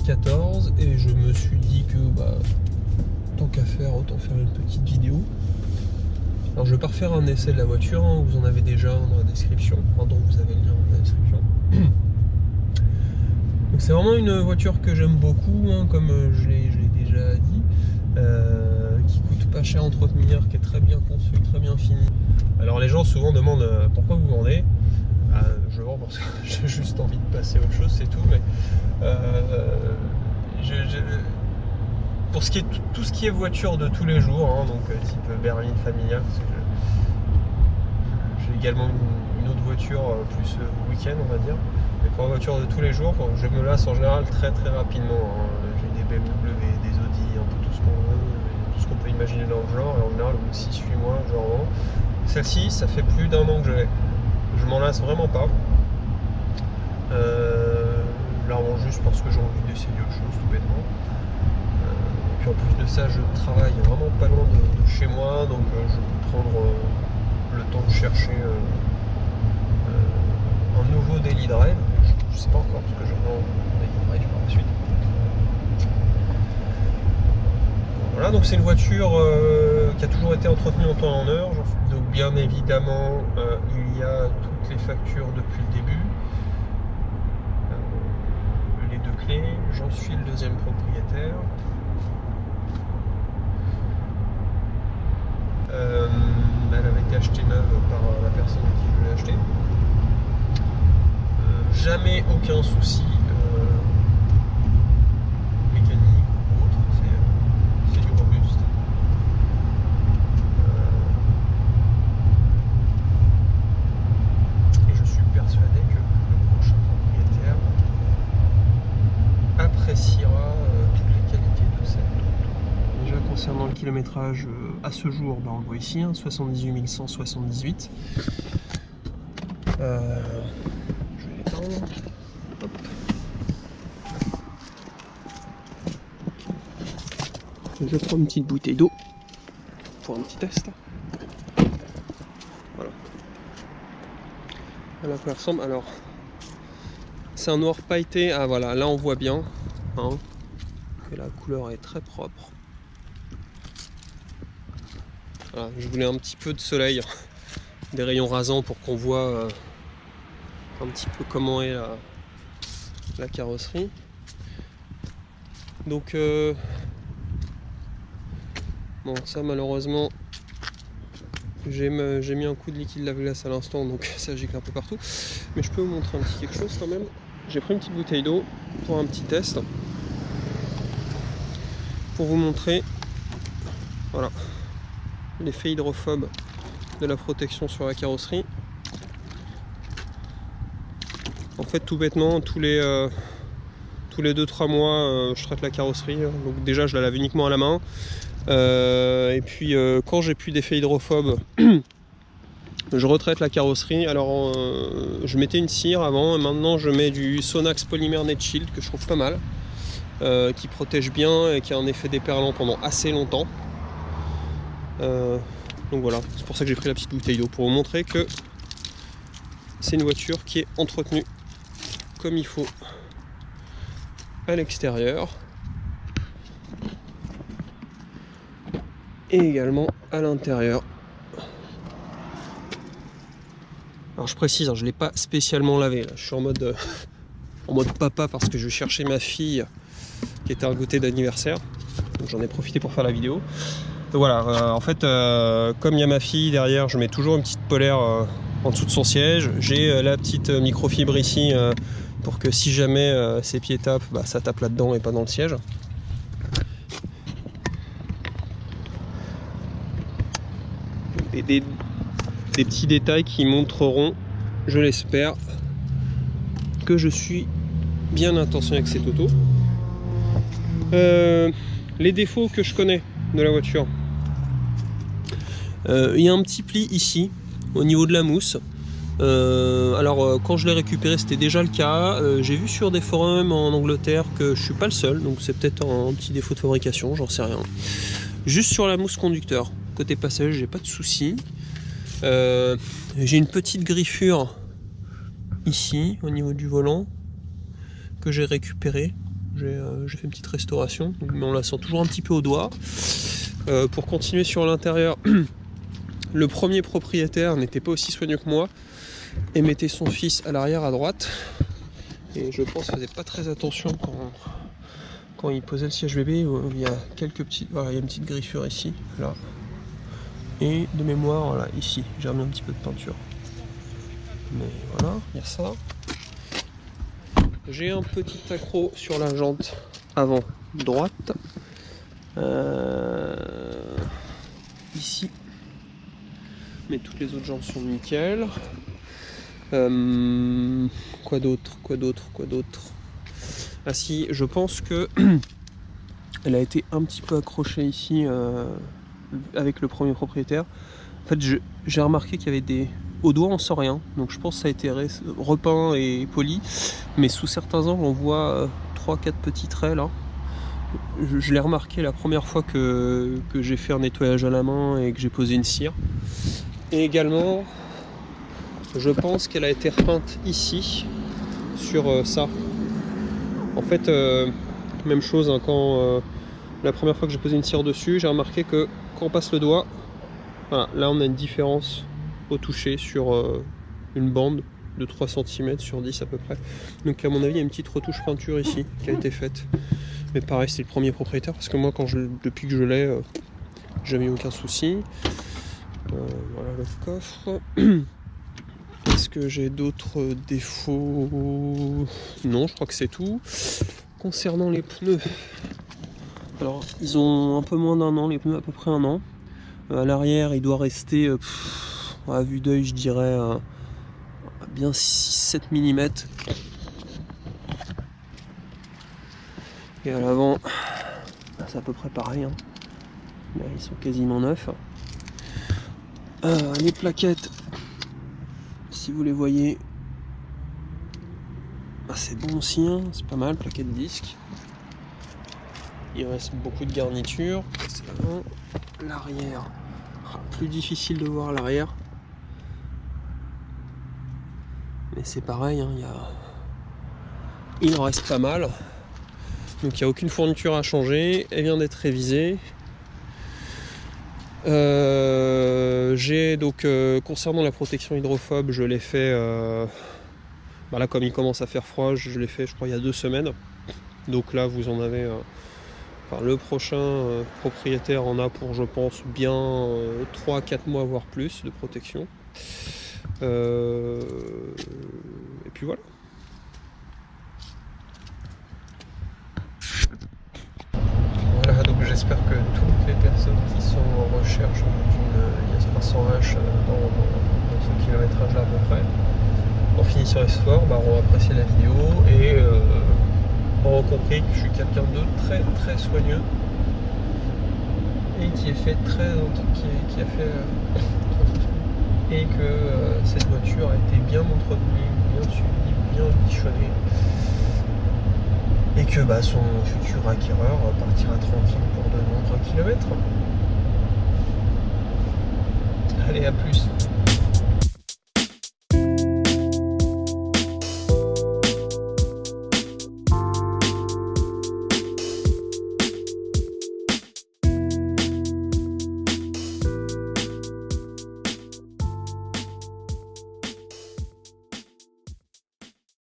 2014 et je me suis dit que tant qu'à faire, autant faire une petite vidéo. Alors je vais pas refaire un essai de la voiture, hein, vous en avez déjà dans la description, dont vous avez le lien dans la description. Donc c'est vraiment une voiture que j'aime beaucoup, hein, comme je l'ai déjà dit, qui coûte pas cher à entretenir, qui est très bien conçue, très bien finie. Alors les gens souvent demandent pourquoi vous vendez. Je vends parce que j'ai juste envie de passer à autre chose, c'est tout. Mais pour ce qui est tout ce qui est voiture de tous les jours, hein, donc type berline familiale, parce que j'ai également une autre voiture plus week-end, on va dire. Mais pour la voiture de tous les jours, je me lasse en général très rapidement. Hein. J'ai des BMW, des Audi, un peu tout ce qu'on veut, tout ce qu'on peut imaginer dans le genre. Et en général, au bout de 6-8 mois, je revends. Celle-ci, ça fait plus d'1 an que je l'ai. Je m'en lasse vraiment pas. Là, juste parce que j'ai envie d'essayer autre chose, tout bêtement. Et puis en plus de ça, je travaille vraiment pas loin de chez moi, donc je peux prendre le temps de chercher un nouveau daily drive. Je sais pas encore parce que je vais en daily drive par la suite. Voilà, donc c'est une voiture qui a toujours été entretenue en temps et en heure. Donc bien évidemment, il y a toutes les factures depuis le début. Les 2 clés, j'en suis le 2e propriétaire. Elle avait été achetée neuve par la personne à qui je l'ai achetée. Jamais aucun souci mécanique ou autre, c'est du robuste. Et je suis persuadé que le prochain propriétaire appréciera toutes les qualités de cette auto. Déjà concernant le kilométrage à ce jour, on le voit ici, hein, 78 178. Je vais l'éteindre. Hop. Je prends une petite bouteille d'eau pour un petit test. Voilà. Voilà à quoi elle ressemble. Alors, c'est un noir pailleté. Ah voilà, là on voit bien. Hein, que la couleur est très propre. Voilà, je voulais un petit peu de soleil, des rayons rasants pour qu'on voit un petit peu comment est la carrosserie. Donc bon, ça malheureusement j'ai mis un coup de liquide lave-glace à l'instant, donc ça gicle un peu partout, mais je peux vous montrer un petit quelque chose quand même. J'ai pris une petite bouteille d'eau pour un petit test, pour vous montrer, voilà, l'effet hydrophobe de la protection sur la carrosserie. En fait, tout bêtement, tous les 2-3 mois, je traite la carrosserie. Donc déjà, je la lave uniquement à la main. Et puis, quand j'ai plus d'effet hydrophobe, je retraite la carrosserie. Alors, je mettais une cire avant, et maintenant je mets du Sonax Polymer Net Shield que je trouve pas mal, qui protège bien et qui a un effet déperlant pendant assez longtemps. Donc voilà, c'est pour ça que j'ai pris la petite bouteille d'eau, pour vous montrer que c'est une voiture qui est entretenue comme il faut à l'extérieur et également à l'intérieur. Alors je précise, hein, je ne l'ai pas spécialement lavé, là. Je suis en mode papa parce que je cherchais ma fille qui était un goûter d'anniversaire, donc j'en ai profité pour faire la vidéo. Donc voilà, en fait, comme il y a ma fille derrière, je mets toujours une petite polaire en dessous de son siège. J'ai la petite microfibre ici pour que si jamais ses pieds tapent, ça tape là-dedans et pas dans le siège. Des petits détails qui montreront, je l'espère, que je suis bien intentionné avec cette auto. Les défauts que je connais de la voiture. Il y a un petit pli ici au niveau de la mousse. Alors quand je l'ai récupéré c'était déjà le cas. J'ai vu sur des forums en Angleterre que je suis pas le seul, donc c'est peut-être un petit défaut de fabrication, j'en sais rien. Juste sur la mousse conducteur, côté passager, j'ai pas de soucis. J'ai une petite griffure ici au niveau du volant que j'ai récupérée. J'ai fait une petite restauration, mais on la sent toujours un petit peu au doigt. Pour continuer sur l'intérieur, le premier propriétaire n'était pas aussi soigneux que moi et mettait son fils à l'arrière à droite. Et je pense qu'il faisait pas très attention quand il posait le siège bébé. Il y a quelques petites, voilà, il y a une petite griffure ici, là. Et de mémoire, voilà, ici, j'ai remis un petit peu de peinture. Mais voilà, il y a ça. J'ai un petit accroc sur la jante avant droite. Ici. Mais toutes les autres jantes sont nickel. Quoi d'autre? Ah si, je pense que elle a été un petit peu accrochée ici avec le premier propriétaire. En fait, j'ai remarqué qu'il y avait des... Au doigt, on sent rien, donc je pense que ça a été repeint et poli. Mais sous certains angles, on voit 3-4 petits traits là. Je l'ai remarqué la première fois que j'ai fait un nettoyage à la main et que j'ai posé une cire. Et également, je pense qu'elle a été repeinte ici, sur ça. En fait, même chose, hein, quand la première fois que j'ai posé une cire dessus, j'ai remarqué que quand on passe le doigt, voilà, là on a une différence au toucher sur une bande de 3 cm sur 10 à peu près. Donc à mon avis, il y a une petite retouche peinture ici qui a été faite. Mais pareil, c'est le premier propriétaire, parce que moi, depuis que je l'ai, jamais eu aucun souci. Voilà le coffre. Est-ce que j'ai d'autres défauts? Non, je crois que c'est tout. Concernant les pneus, alors ils ont un peu moins d'un an, les pneus à peu près un an. À l'arrière, il doit rester, à vue d'œil, je dirais, bien 6-7 mm. Et à l'avant, c'est à peu près pareil, hein. Là, ils sont quasiment neufs. Les plaquettes, si vous les voyez, c'est bon aussi, hein. C'est pas mal, plaquettes disques. Il reste beaucoup de garnitures. C'est l'avant. L'arrière, plus difficile de voir l'arrière. Mais c'est pareil, hein, il en reste pas mal. Donc il n'y a aucune fourniture à changer, elle vient d'être révisée. J'ai donc concernant la protection hydrophobe, je l'ai fait là comme il commence à faire froid, je l'ai fait je crois il y a 2 semaines. Donc là vous en avez le prochain propriétaire en a pour je pense bien 3-4 mois voire plus de protection. Et puis voilà. Voilà, donc j'espère que toutes les personnes qui sont en recherche d'une IS 300H dans ce kilométrage là à peu près, en finissant les sports, ont apprécié la vidéo et ont compris que je suis quelqu'un de très très soigneux et qui a fait et que cette voiture a été bien entretenue, bien suivie, bien bichonnée. Et que son futur acquéreur partira tranquille pour de nombreux kilomètres. Allez, à plus.